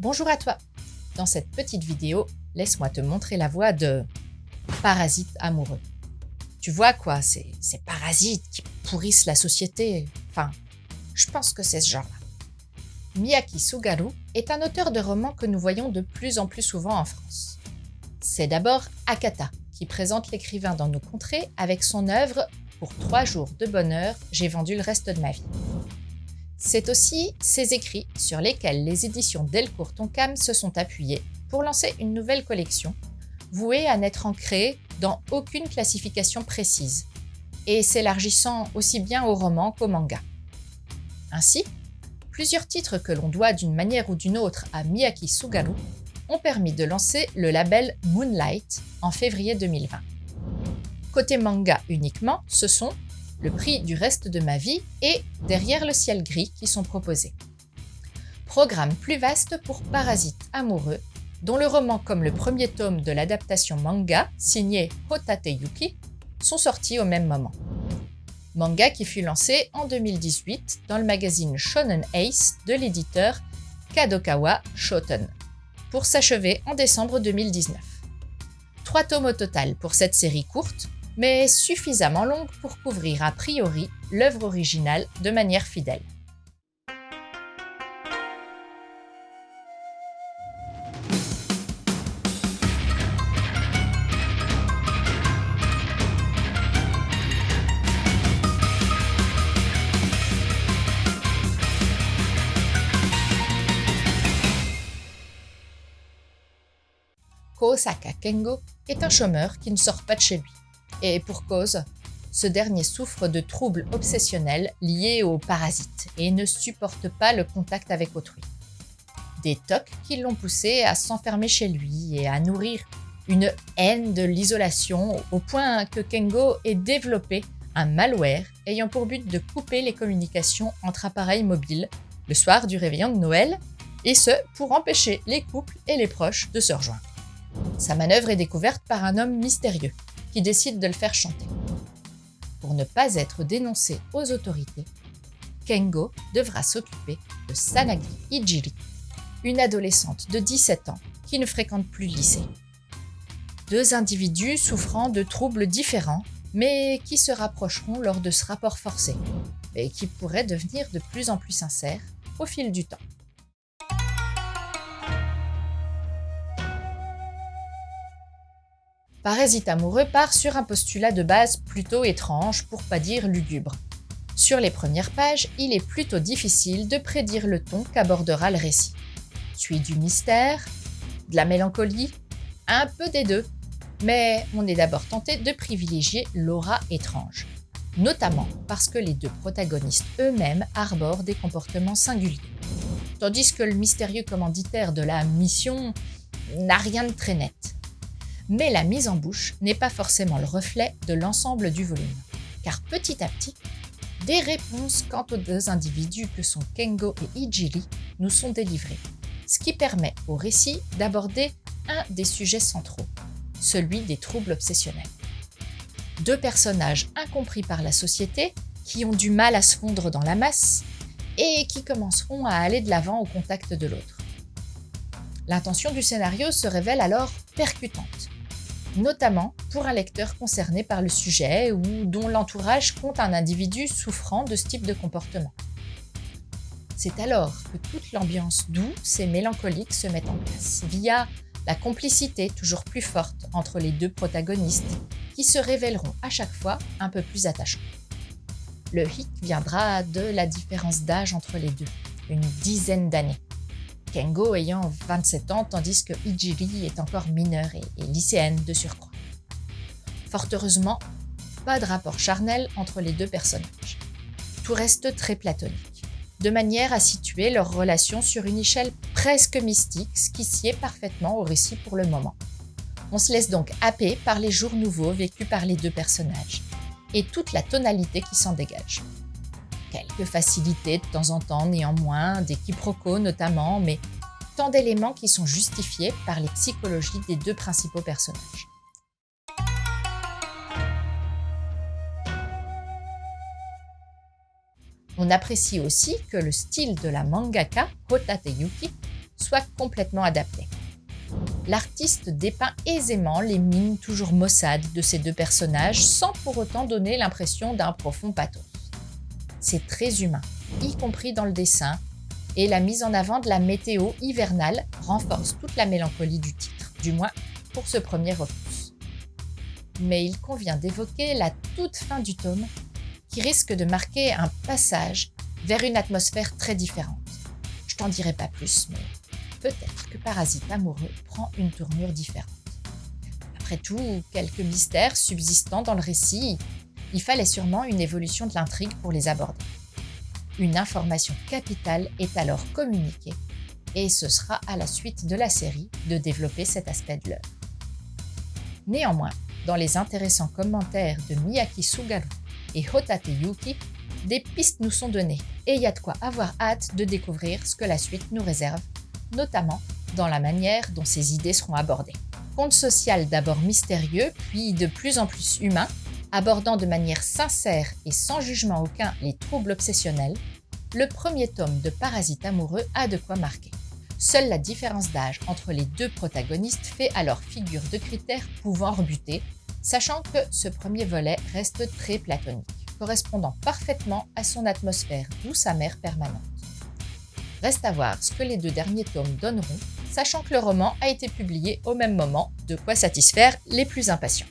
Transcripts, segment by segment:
Bonjour à toi. Dans cette petite vidéo, laisse-moi te montrer la voie de parasites amoureux. Tu vois quoi, ces parasites qui pourrissent la société. Enfin, je pense que c'est ce genre-là. Miyaki Sugaru est un auteur de romans que nous voyons de plus en plus souvent en France. C'est d'abord Akata qui présente l'écrivain dans nos contrées avec son œuvre « Pour 3 jours de bonheur, j'ai vendu le reste de ma vie ». C'est aussi ses écrits sur lesquels les éditions Delcourt Tonkam se sont appuyées pour lancer une nouvelle collection, vouée à n'être ancrée dans aucune classification précise, et s'élargissant aussi bien au roman qu'au manga. Ainsi, plusieurs titres que l'on doit d'une manière ou d'une autre à Miyaki Sugaru ont permis de lancer le label Moonlight en février 2020. Côté manga uniquement, ce sont Le prix du reste de ma vie et Derrière le ciel gris qui sont proposés. Programme plus vaste pour Parasites amoureux, dont le roman comme le premier tome de l'adaptation manga, signé Hotate Yuki, sont sortis au même moment. Manga qui fut lancé en 2018 dans le magazine Shonen Ace de l'éditeur Kadokawa Shoten, pour s'achever en décembre 2019. 3 tomes au total pour cette série courte, mais suffisamment longue pour couvrir a priori l'œuvre originale de manière fidèle. Kosaka Kengo est un chômeur qui ne sort pas de chez lui. Et pour cause, ce dernier souffre de troubles obsessionnels liés aux parasites et ne supporte pas le contact avec autrui. Des tocs qui l'ont poussé à s'enfermer chez lui et à nourrir une haine de l'isolation au point que Kengo ait développé un malware ayant pour but de couper les communications entre appareils mobiles le soir du réveillon de Noël, et ce pour empêcher les couples et les proches de se rejoindre. Sa manœuvre est découverte par un homme mystérieux qui décide de le faire chanter. Pour ne pas être dénoncé aux autorités, Kengo devra s'occuper de Sanagi Ijiri, une adolescente de 17 ans qui ne fréquente plus le lycée. 2 individus souffrant de troubles différents, mais qui se rapprocheront lors de ce rapport forcé, et qui pourrait devenir de plus en plus sincère au fil du temps. Parasite amoureux part sur un postulat de base plutôt étrange, pour pas dire lugubre. Sur les premières pages, il est plutôt difficile de prédire le ton qu'abordera le récit. Suit du mystère, de la mélancolie, un peu des deux, mais on est d'abord tenté de privilégier l'aura étrange, notamment parce que les 2 protagonistes eux-mêmes arborent des comportements singuliers, tandis que le mystérieux commanditaire de la mission n'a rien de très net. Mais la mise en bouche n'est pas forcément le reflet de l'ensemble du volume, car petit à petit, des réponses quant aux 2 individus que sont Kengo et Ijiri nous sont délivrées, ce qui permet au récit d'aborder un des sujets centraux, celui des troubles obsessionnels. 2 personnages incompris par la société, qui ont du mal à se fondre dans la masse et qui commenceront à aller de l'avant au contact de l'autre. L'intention du scénario se révèle alors percutante, notamment pour un lecteur concerné par le sujet ou dont l'entourage compte un individu souffrant de ce type de comportement. C'est alors que toute l'ambiance douce et mélancolique se met en place, via la complicité toujours plus forte entre les 2 protagonistes, qui se révéleront à chaque fois un peu plus attachants. Le hic viendra de la différence d'âge entre les 2, une dizaine d'années. Kengo ayant 27 ans, tandis que Ijiri est encore mineure et lycéenne de surcroît. Fort heureusement, pas de rapport charnel entre les 2 personnages. Tout reste très platonique, de manière à situer leur relation sur une échelle presque mystique, ce qui sied parfaitement au récit pour le moment. On se laisse donc happer par les jours nouveaux vécus par les 2 personnages, et toute la tonalité qui s'en dégage. Quelques facilités de temps en temps néanmoins, des quiproquos notamment, mais tant d'éléments qui sont justifiés par les psychologies des 2 principaux personnages. On apprécie aussi que le style de la mangaka Hotate Yuki soit complètement adapté. L'artiste dépeint aisément les mines toujours maussades de ces deux personnages sans pour autant donner l'impression d'un profond pathos. C'est très humain, y compris dans le dessin, et la mise en avant de la météo hivernale renforce toute la mélancolie du titre, du moins pour ce premier opus. Mais il convient d'évoquer la toute fin du tome, qui risque de marquer un passage vers une atmosphère très différente. Je t'en dirai pas plus, mais peut-être que Parasite amoureux prend une tournure différente. Après tout, quelques mystères subsistant dans le récit, il fallait sûrement une évolution de l'intrigue pour les aborder. Une information capitale est alors communiquée, et ce sera à la suite de la série de développer cet aspect de l'œuvre. Néanmoins, dans les intéressants commentaires de Miyaki Sugaru et Hotate Yuki, des pistes nous sont données, et il y a de quoi avoir hâte de découvrir ce que la suite nous réserve, notamment dans la manière dont ces idées seront abordées. Conte social d'abord mystérieux, puis de plus en plus humain, abordant de manière sincère et sans jugement aucun les troubles obsessionnels, le premier tome de Parasite amoureux a de quoi marquer. Seule la différence d'âge entre les deux protagonistes fait alors figure de critères pouvant rebuter, sachant que ce premier volet reste très platonique, correspondant parfaitement à son atmosphère douce amère permanente. Reste à voir ce que les deux derniers tomes donneront, sachant que le roman a été publié au même moment, de quoi satisfaire les plus impatients.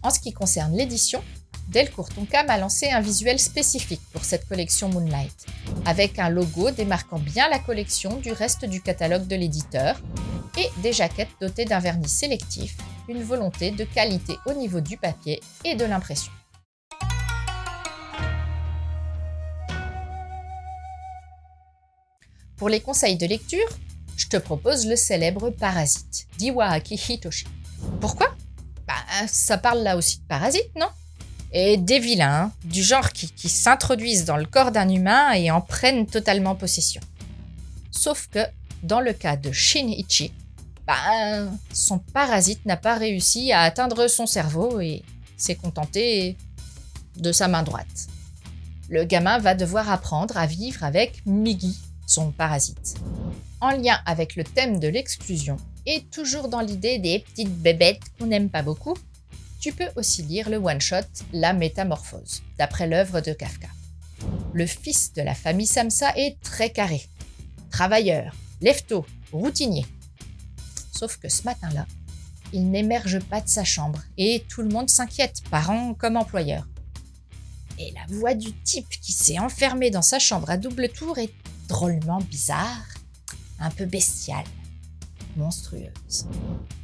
En ce qui concerne l'édition, Delcourt Tonkam a lancé un visuel spécifique pour cette collection Moonlight, avec un logo démarquant bien la collection du reste du catalogue de l'éditeur et des jaquettes dotées d'un vernis sélectif, une volonté de qualité au niveau du papier et de l'impression. Pour les conseils de lecture, je te propose le célèbre Parasite d'Iwaki Hitoshi. Pourquoi ? Ça parle là aussi de parasites, non ? Et des vilains, du genre qui s'introduisent dans le corps d'un humain et en prennent totalement possession. Sauf que, dans le cas de Shinichi, son parasite n'a pas réussi à atteindre son cerveau et s'est contenté de sa main droite. Le gamin va devoir apprendre à vivre avec Migi, son parasite. En lien avec le thème de l'exclusion, et toujours dans l'idée des petites bébêtes qu'on n'aime pas beaucoup, tu peux aussi lire le one-shot La Métamorphose, d'après l'œuvre de Kafka. Le fils de la famille Samsa est très carré, travailleur, lève-tôt, routinier. Sauf que ce matin-là, il n'émerge pas de sa chambre et tout le monde s'inquiète, parents comme employeurs. Et la voix du type qui s'est enfermé dans sa chambre à double tour est drôlement bizarre, un peu bestiale, monstrueuse.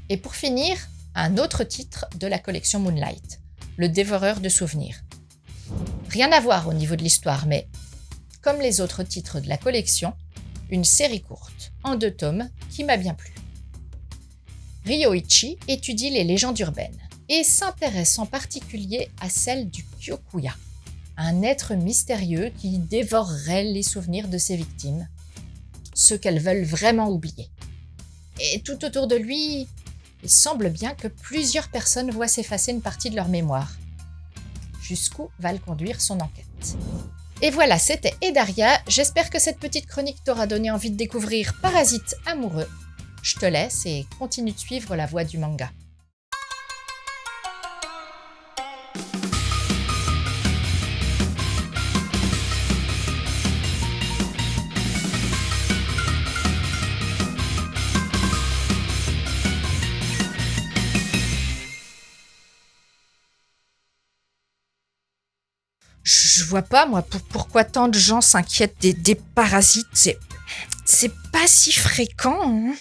Et pour finir, un autre titre de la collection Moonlight, Le Dévoreur de souvenirs. Rien à voir au niveau de l'histoire, mais comme les autres titres de la collection, une série courte, en 2 tomes, qui m'a bien plu. Ryoichi étudie les légendes urbaines et s'intéresse en particulier à celle du Kyokuya, un être mystérieux qui dévorerait les souvenirs de ses victimes, ceux qu'elles veulent vraiment oublier. Et tout autour de lui, il semble bien que plusieurs personnes voient s'effacer une partie de leur mémoire. Jusqu'où va le conduire son enquête ? Et voilà, c'était Edaria. J'espère que cette petite chronique t'aura donné envie de découvrir Parasite amoureux. Je te laisse et continue de suivre la voie du manga. Je vois pas, moi, pourquoi tant de gens s'inquiètent des parasites. C'est pas si fréquent, hein.